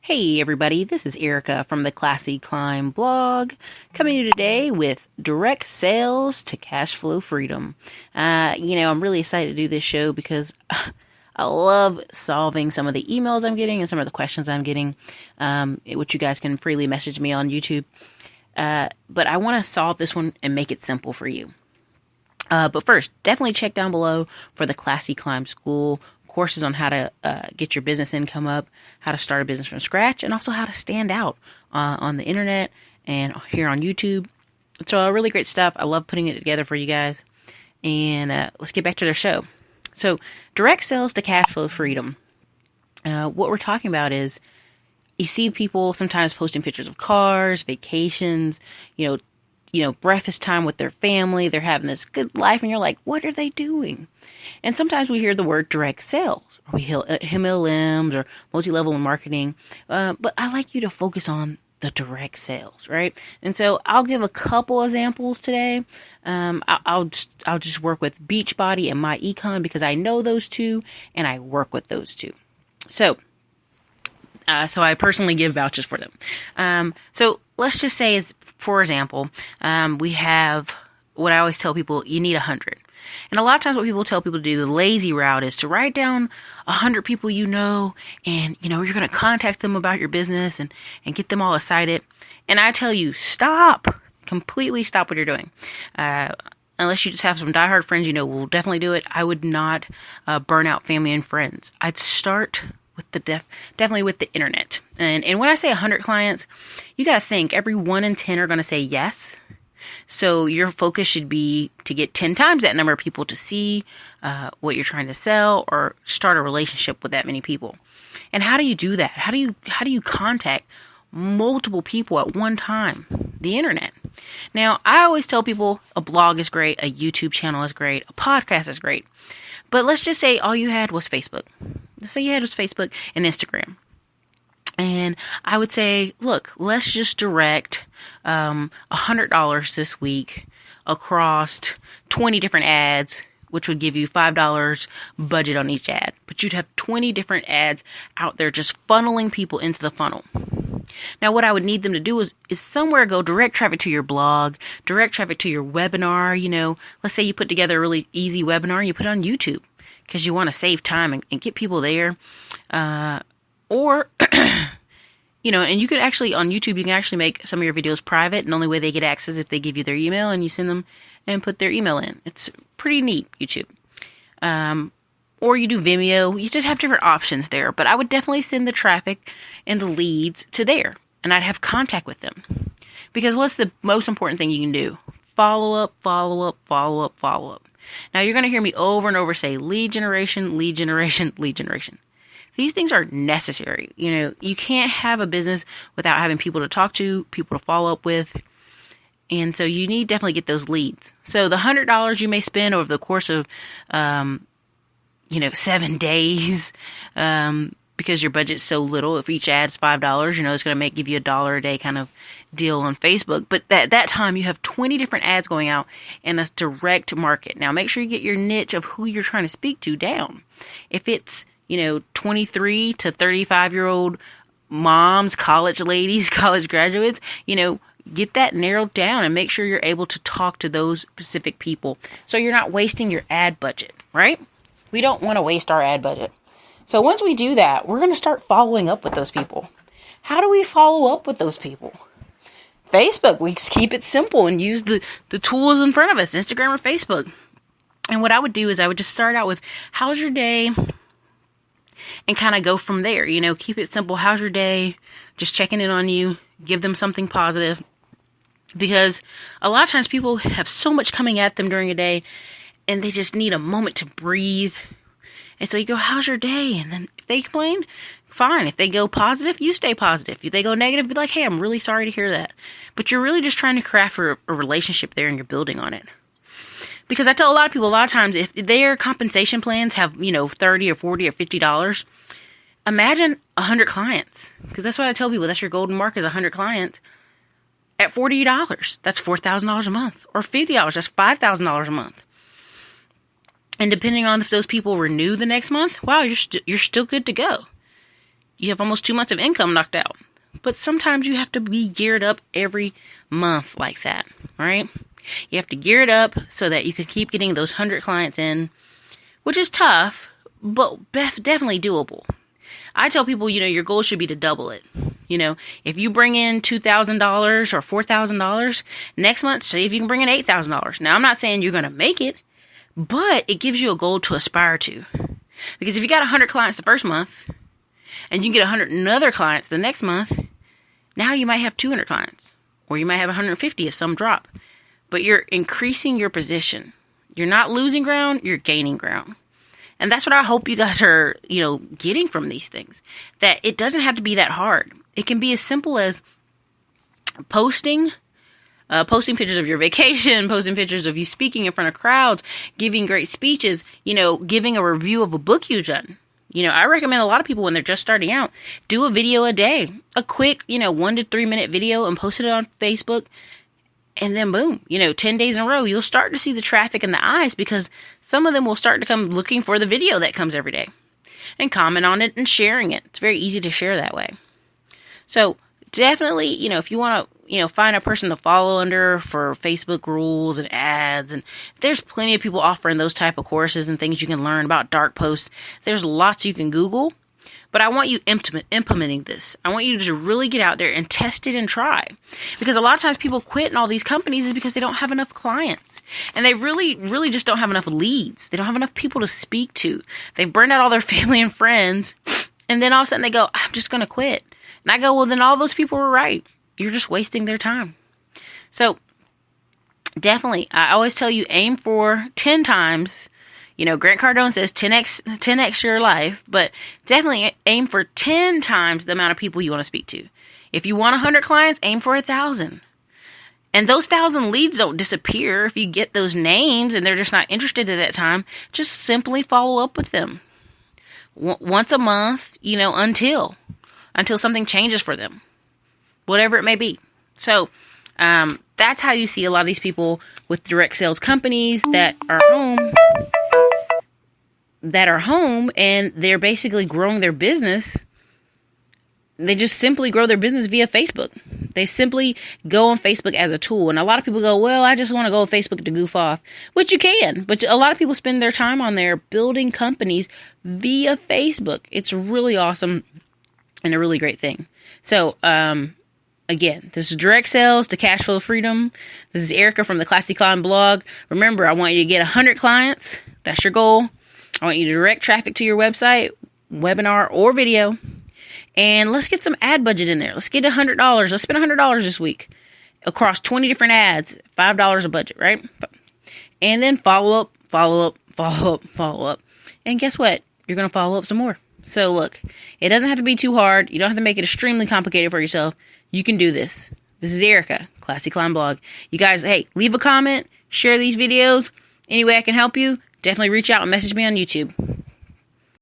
Hey everybody, this is Erica from the Classy Climb blog, coming to you today with direct sales to cash flow freedom. I'm really excited to do this show because I love solving some of the emails I'm getting and some of the questions I'm getting, which you guys can freely message me on YouTube. But I want to solve this one and make it simple for you. But first, definitely check down below for the Classy Climb School courses on how to get your business income up, how to start a business from scratch, and also how to stand out on the internet and here on YouTube. So really great stuff. I love putting it together for you guys. And let's get back to the show. So direct sales to cash flow freedom. What we're talking about is you see people sometimes posting pictures of cars, vacations, breakfast time with their family. They're having this good life, and you're like, what are they doing? And sometimes we hear the word direct sales, or we hear MLMs or multi-level marketing. But I like you to focus on the direct sales, right? And so I'll give a couple examples today. I'll just work with Beachbody and My Econ because I know those two and I work with those two. So I personally give vouchers for them. So let's just say, for example, we have what I always tell people: you need 100. And a lot of times what people tell people to do, the lazy route, is to write down 100 people and you're going to contact them about your business and get them all excited. And I tell you, stop. Completely stop what you're doing. Unless you just have some diehard friends will definitely do it. I would not burn out family and friends. I'd start with definitely with the internet. And when I say 100 clients, you got to think every 1 in 10 are going to say yes. So your focus should be to get 10 times that number of people to see what you're trying to sell or start a relationship with that many people. And how do you do that? How do you contact multiple people at one time? The internet. Now, I always tell people a blog is great, a YouTube channel is great, a podcast is great. But let's just say all you had was Facebook. Let's say you had was Facebook and Instagram. And I would say, look, let's just direct $100 this week across 20 different ads, which would give you $5 budget on each ad. But you'd have 20 different ads out there just funneling people into the funnel. Now, what I would need them to do is somewhere go direct traffic to your blog, direct traffic to your webinar. Let's say you put together a really easy webinar and you put it on YouTube because you want to save time and get people there. Or, and you could actually, on YouTube, you can actually make some of your videos private, and the only way they get access is if they give you their email and you send them and put their email in. It's pretty neat, YouTube. Or you do Vimeo. You just have different options there. But I would definitely send the traffic and the leads to there, and I'd have contact with them. Because what's the most important thing you can do? Follow up, follow up, follow up, follow up. Now, you're going to hear me over and over say lead generation, lead generation, lead generation. These things are necessary. You can't have a business without having people to talk to, people to follow up with. And so you need definitely get those leads. So the $100 you may spend over the course of, 7 days, because your budget's so little. If each ad's $5, it's going to give you $1 a day kind of deal on Facebook. But that time you have 20 different ads going out in a direct market. Now make sure you get your niche of who you're trying to speak to down. If it's 23 to 35-year-old moms, college ladies, college graduates, get that narrowed down and make sure you're able to talk to those specific people so you're not wasting your ad budget, right? We don't want to waste our ad budget. So once we do that, we're going to start following up with those people. How do we follow up with those people? Facebook, we keep it simple and use the tools in front of us, Instagram or Facebook. And what I would do is I would just start out with, how's your day? And kind of go from there, keep it simple. How's your day? Just checking in on you. Give them something positive. Because a lot of times people have so much coming at them during a day and they just need a moment to breathe. And so you go, how's your day? And then if they complain, fine. If they go positive, you stay positive. If they go negative, be like, hey, I'm really sorry to hear that. But you're really just trying to craft a relationship there and you're building on it. Because I tell a lot of people, a lot of times, if their compensation plans have, $30 or $40 or $50, imagine 100 clients. Because that's what I tell people. That's your golden mark is 100 clients at $40. That's $4,000 a month. Or $50, that's $5,000 a month. And depending on if those people renew the next month, wow, you're still good to go. you have almost 2 months of income knocked out. But sometimes you have to be geared up every month like that, all right? You have to gear it up so that you can keep getting those 100 clients in, which is tough, but definitely doable. I tell people, your goal should be to double it. If you bring in $2,000 or $4,000 next month, see if you can bring in $8,000. Now, I'm not saying you're going to make it, but it gives you a goal to aspire to. Because if you got 100 clients the first month and you get 100 other clients the next month, now you might have 200 clients, or you might have 150 if some drop. But you're increasing your position. You're not losing ground, you're gaining ground. And that's what I hope you guys are, getting from these things. That it doesn't have to be that hard. It can be as simple as posting pictures of your vacation, posting pictures of you speaking in front of crowds, giving great speeches, giving a review of a book you've done. I recommend a lot of people when they're just starting out, do a video a day, a quick, 1 to 3 minute video and post it on Facebook. And then boom, 10 days in a row, you'll start to see the traffic in the eyes because some of them will start to come looking for the video that comes every day and comment on it and sharing it. It's very easy to share that way. So definitely, if you want to, find a person to follow under for Facebook rules and ads, and there's plenty of people offering those type of courses and things you can learn about dark posts. There's lots you can Google. But I want you implementing this. I want you to really get out there and test it and try. Because a lot of times people quit in all these companies is because they don't have enough clients. And they really, really just don't have enough leads. They don't have enough people to speak to. They've burned out all their family and friends. And then all of a sudden they go, I'm just going to quit. And I go, well, then all those people were right. You're just wasting their time. So definitely, I always tell you, aim for 10 times. Grant Cardone says 10x your life, but definitely aim for 10 times the amount of people you want to speak to. If you want 100 clients, aim for 1,000. And those 1,000 leads don't disappear. If you get those names and they're just not interested at that time, just simply follow up with them once a month, until something changes for them, whatever it may be. So, that's how you see a lot of these people with direct sales companies that are home and they're basically growing their business. They just simply grow their business via Facebook. They simply go on Facebook as a tool. And a lot of people go, well, I just want to go on Facebook to goof off, which you can. But a lot of people spend their time on there building companies via Facebook. It's really awesome and a really great thing. So, again, this is direct sales to cash flow freedom. This is Erica from the Classy Climb blog. Remember, I want you to get 100 clients. That's your goal. I want you to direct traffic to your website, webinar, or video. And let's get some ad budget in there. Let's get $100. Let's spend $100 this week across 20 different ads, $5 a budget, right? And then follow up. And guess what? You're going to follow up some more. So look, it doesn't have to be too hard. You don't have to make it extremely complicated for yourself. You can do this. This is Erica, Classy Climb blog. You guys, hey, leave a comment, share these videos. Any way I can help you, definitely reach out and message me on YouTube.